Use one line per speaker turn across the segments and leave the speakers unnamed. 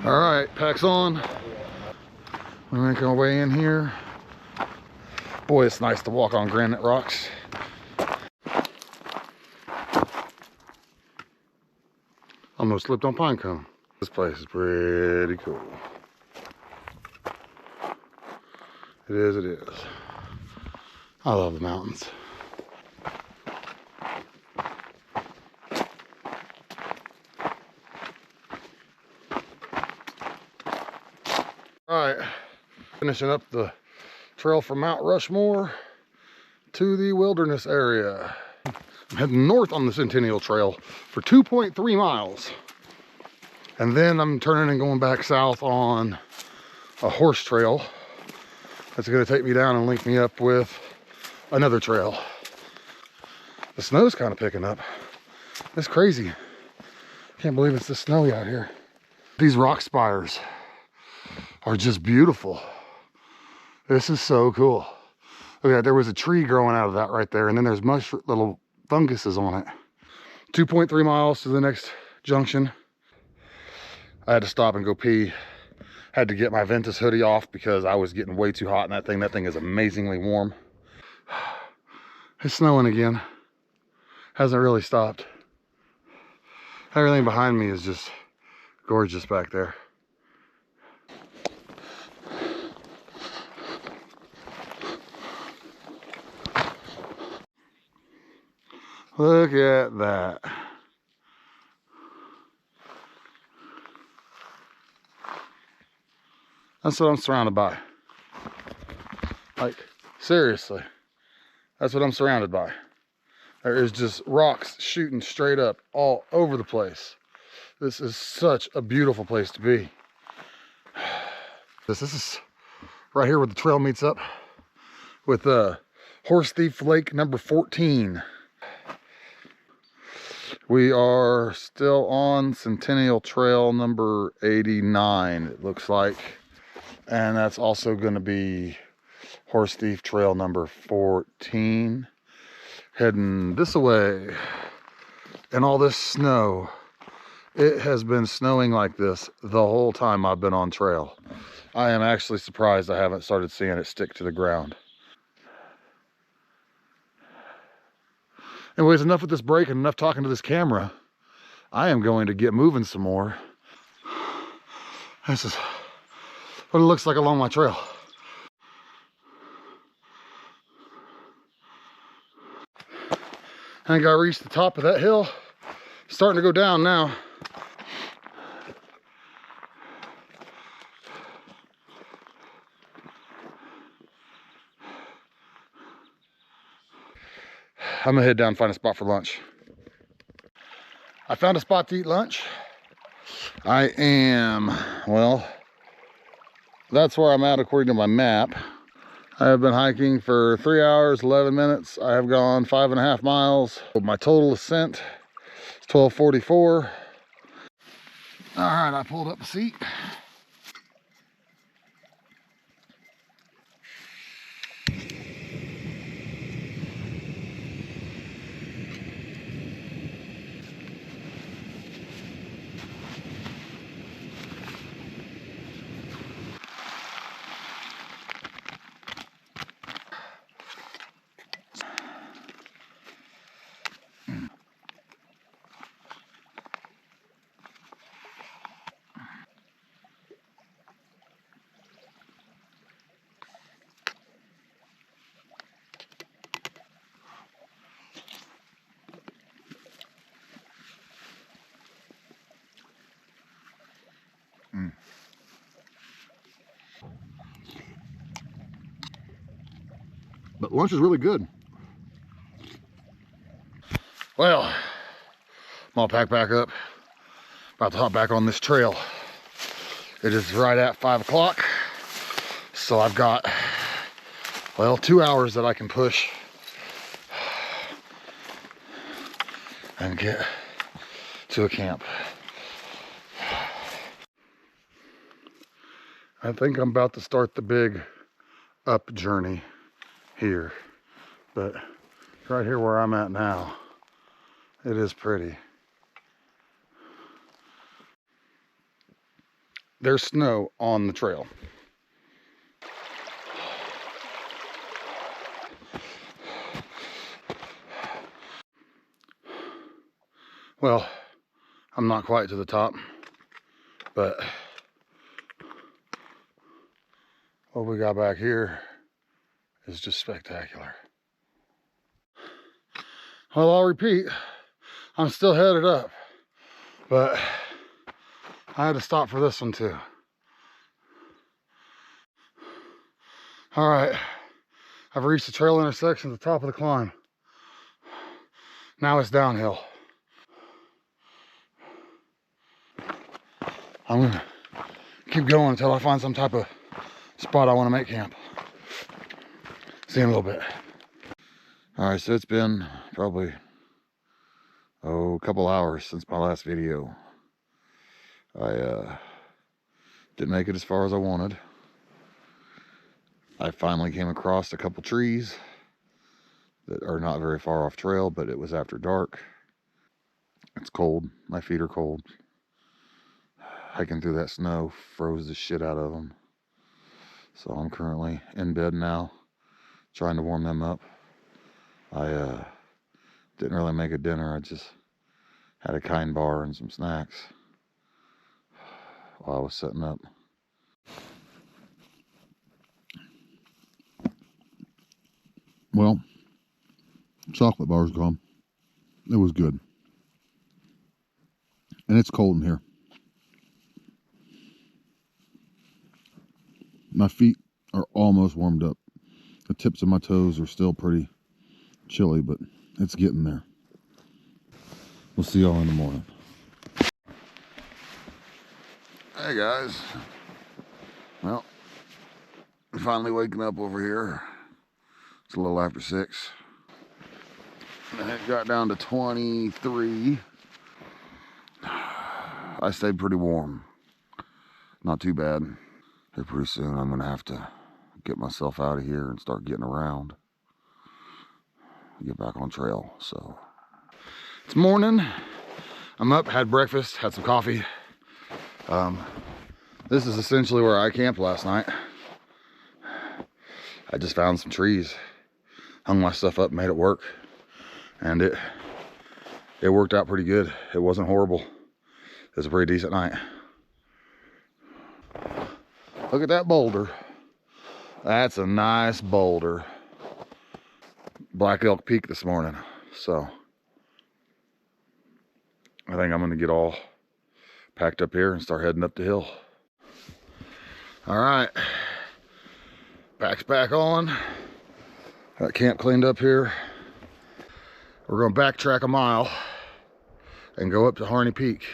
All right, packs on. We make our way in here. Boy, it's nice to walk on granite rocks. Almost slipped on pine cone. This place is pretty cool. It is, it is. I love the mountains. All right, finishing up the trail from Mount Rushmore to the wilderness area. I'm heading north on the Centennial Trail for 2.3 miles. And then I'm turning and going back south on a horse trail that's gonna take me down and link me up with another trail. The snow's kind of picking up. It's crazy. Can't believe it's this snowy out here. These rock spires are just beautiful. This is so cool. Look at that, there was a tree growing out of that right there, and then there's little funguses on it. 2.3 miles to the next junction. I had to stop and go pee. Had to get my Ventus hoodie off because I was getting way too hot in that thing. That thing is amazingly warm. It's snowing again. Hasn't really stopped. Everything behind me is just gorgeous back there. Look at that. That's what I'm surrounded by. Like, seriously. That's what I'm surrounded by. There is just rocks shooting straight up all over the place. This is such a beautiful place to be. This is right here where the trail meets up with Horse Thief Lake number 14. We are still on Centennial Trail number 89, it looks like. And that's also going to be Horse Thief Trail number 14. Heading this way. And all this snow. It has been snowing like this the whole time I've been on trail. I am actually surprised I haven't started seeing it stick to the ground. Anyways, enough with this break and enough talking to this camera. I am going to get moving some more. This is what it looks like along my trail. I think I reached the top of that hill. Starting to go down now. I'm gonna head down and find a spot for lunch. I found a spot to eat lunch. I am, well, that's where I'm at according to my map. I have been hiking for 3 hours, 11 minutes. I have gone 5.5 miles. My total ascent is 1244. All right, I pulled up a seat. But lunch is really good. Well, I'm all packed back up. About to hop back on this trail. It is right at 5 o'clock. So I've got, well, 2 hours that I can push and get to a camp. I think I'm about to start the big up journey here, but right here where I'm at now, it is pretty. there's snow on the trail. Well, I'm not quite to the top, but what we got back here is just spectacular. Well, I'll repeat, I'm still headed up, but I had to stop for this one too. All right, I've reached the trail intersection at the top of the climb. Now it's downhill. I'm gonna keep going until I find some type of spot I want to make camp. See you in a little bit. All right, so it's been probably, a couple hours since my last video. I didn't make it as far as I wanted. I finally came across a couple trees that are not very far off trail, but it was after dark. It's cold. My feet are cold. Hiking through that snow froze the shit out of them. So I'm currently in bed now, trying to warm them up. I didn't really make a dinner. I just had a kind bar and some snacks while I was setting up. Well, chocolate bar's gone. It was good. And it's cold in here. My feet are almost warmed up. The tips of my toes are still pretty chilly, but it's getting there. We'll see y'all in the morning. Hey guys. Well, I'm finally waking up over here. It's a little after 6. And it got down to 23. I stayed pretty warm. Not too bad. Here pretty soon I'm gonna have to get myself out of here and start getting around. Get back on trail. So it's morning. I'm up, had breakfast, had some coffee. This is essentially where I camped last night. I just found some trees, hung my stuff up, made it work, and it worked out pretty good. It wasn't horrible. It was a pretty decent night. Look at that boulder. That's a nice boulder. Black Elk Peak this morning. So I think I'm gonna get all packed up here and start heading up the hill. All right, pack's back on. Got camp cleaned up here. We're gonna backtrack a mile and go up to Harney Peak.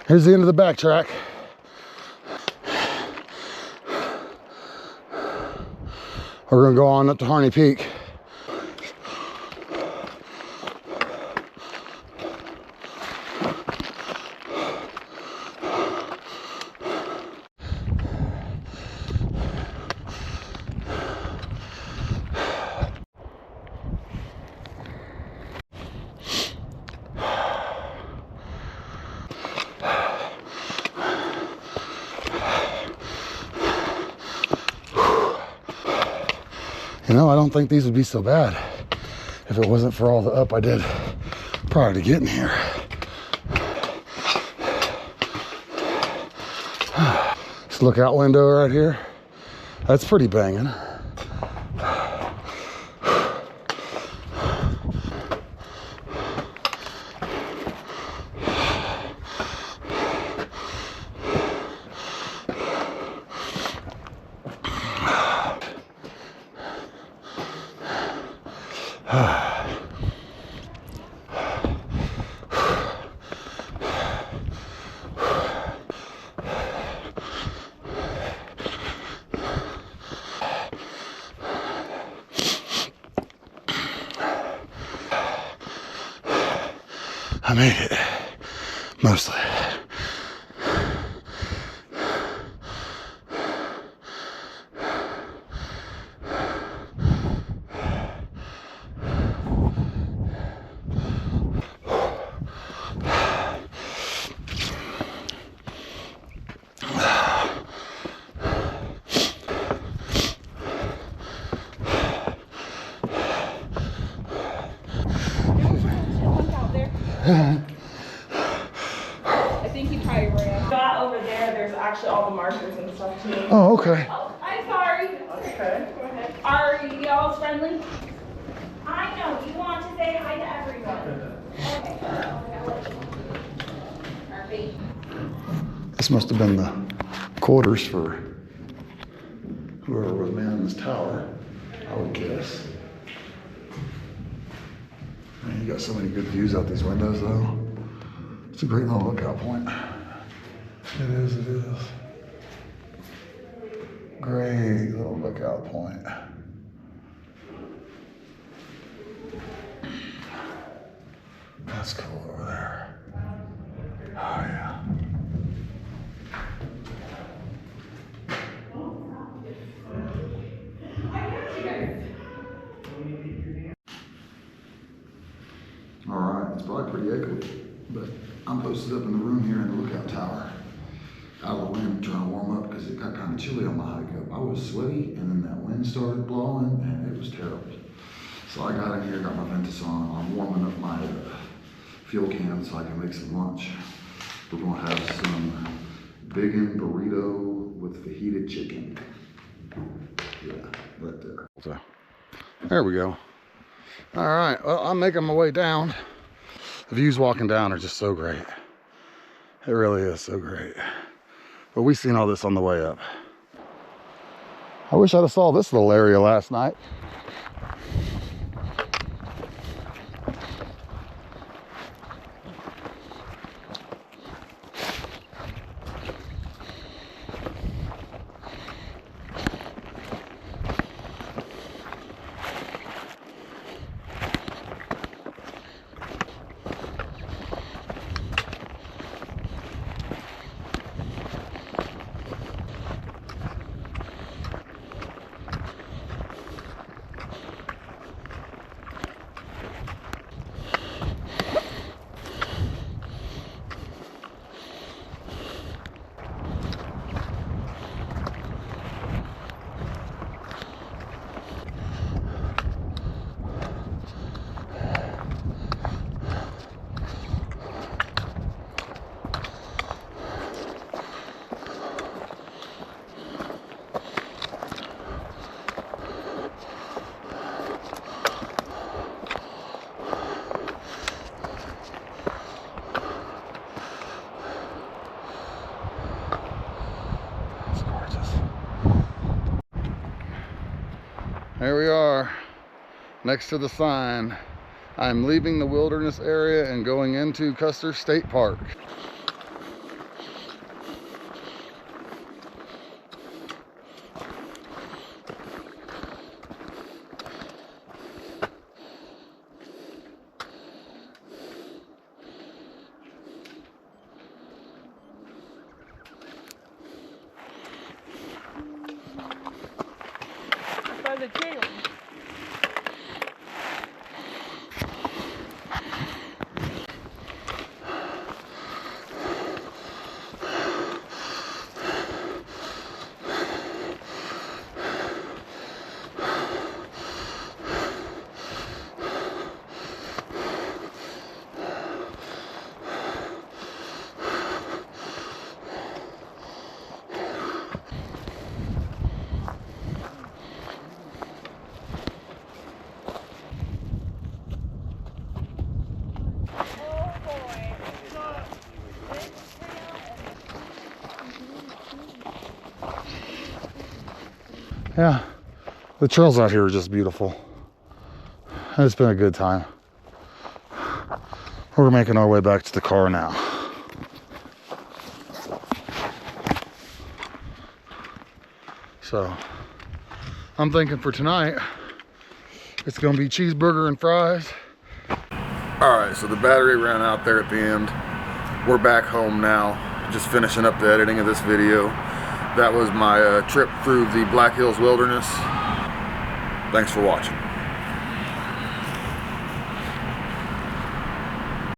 Here's the end of the backtrack. We're gonna go on up to Harney Peak. You know, I don't think these would be so bad if it wasn't for all the up I did prior to getting here. This lookout window right here, that's pretty banging. I made it, mostly.
I think he probably ran. Got over there, there's actually all the markers and stuff too.
Oh, okay.
Oh, I'm sorry. Okay. Go ahead. Are y'all friendly? I know. You want to say hi to everyone. Okay.
This must have been the quarters for whoever was manning this tower, I would guess. Man, you got so many good views out these windows, though. It's a great little lookout point. It is, it is. Great little lookout point. That's cool over there. Oh, yeah. All right, it's probably pretty echoey, but I'm posted up in the room here in the lookout tower. Out of the wind, trying to warm up because it got kind of chilly on my hike up. I was sweaty, and then that wind started blowing, and it was terrible. So I got in here, got my Ventus on. I'm warming up my fuel can so I can make some lunch. We're gonna have some bacon burrito with fajita chicken. Yeah, right there. So, there we go. All right, well, I'm making my way down. The views walking down are just so great. It really is so great. But we seen all this on the way up. I wish I'd have saw this little area last night. Here we are, next to the sign. I'm leaving the wilderness area and going into Custer State Park.
By the trail.
Yeah, the trails out here are just beautiful. It's been a good time. We're making our way back to the car now. So, I'm thinking for tonight, it's gonna be cheeseburger and fries. Alright, so the battery ran out there at the end. We're back home now, just finishing up the editing of this video. That was my trip through the Black Hills Wilderness. Thanks for watching.